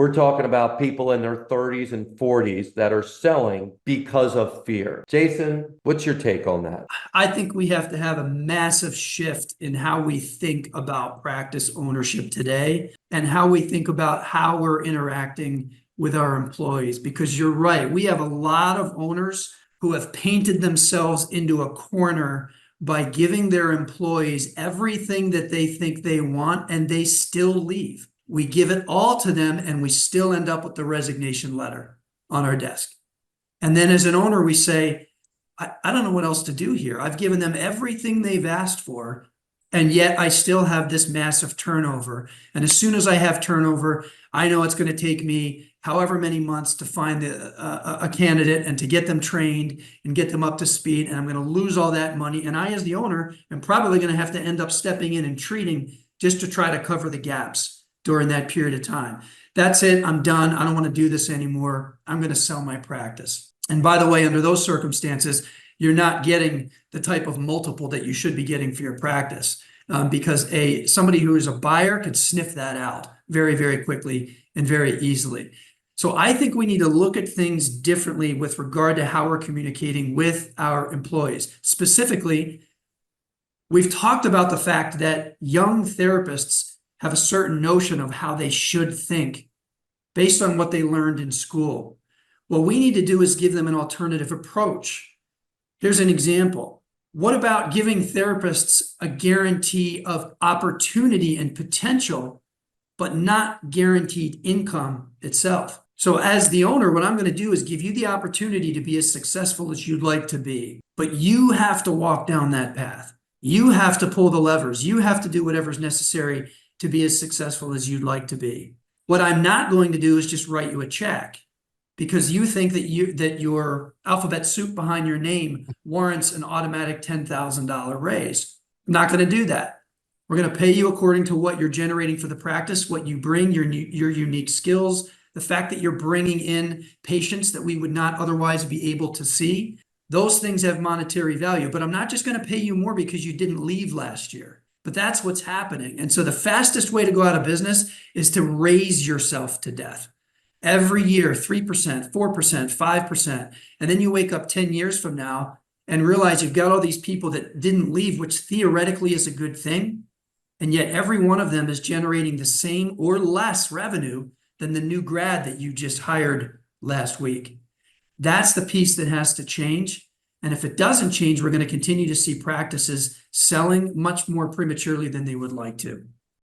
We're talking about people in their 30s and 40s that are selling because of fear. Jason, what's your take on that? I think we have to have a massive shift in how we think about practice ownership today and how we think about how we're interacting with our employees. Because you're right, we have a lot of owners who have painted themselves into a corner by giving their employees everything that they think they want, and they still leave. We give it all to them, and we still end up with the resignation letter on our desk. And then as an owner, we say, I don't know what else to do here. I've given them everything they've asked for, and yet I still have this massive turnover. And as soon as I have turnover, I know it's going to take me however many months to find a candidate and to get them trained and get them up to speed. And I'm going to lose all that money. And I, as the owner, am probably going to have to end up stepping in and treating just to try to cover the gaps during that period of time. That's it. I'm done. I don't want to do this anymore. I'm going to sell my practice. And by the way, under those circumstances, you're not getting the type of multiple that you should be getting for your practice, because somebody who is a buyer could sniff that out very, very quickly and very easily. So I think we need to look at things differently with regard to how we're communicating with our employees. Specifically, we've talked about the fact that young therapists have a certain notion of how they should think based on what they learned in school. What we need to do is give them an alternative approach. Here's an example. What about giving therapists a guarantee of opportunity and potential, but not guaranteed income itself? So as the owner, what I'm going to do is give you the opportunity to be as successful as you'd like to be, but you have to walk down that path. You have to pull the levers. You have to do whatever's necessary to be as successful as you'd like to be. What I'm not going to do is just write you a check because you think that your alphabet soup behind your name warrants an automatic $10,000 raise. I'm not going to do that. We're going to pay you according to what you're generating for the practice, what you bring, your unique skills, the fact that you're bringing in patients that we would not otherwise be able to see. Those things have monetary value, but I'm not just going to pay you more because you didn't leave last year. But that's what's happening. And so the fastest way to go out of business is to raise yourself to death. Every year, 3%, 4%, 5%. And then you wake up 10 years from now and realize you've got all these people that didn't leave, which theoretically is a good thing. And yet every one of them is generating the same or less revenue than the new grad that you just hired last week. That's the piece that has to change. And if it doesn't change, we're going to continue to see practices selling much more prematurely than they would like to.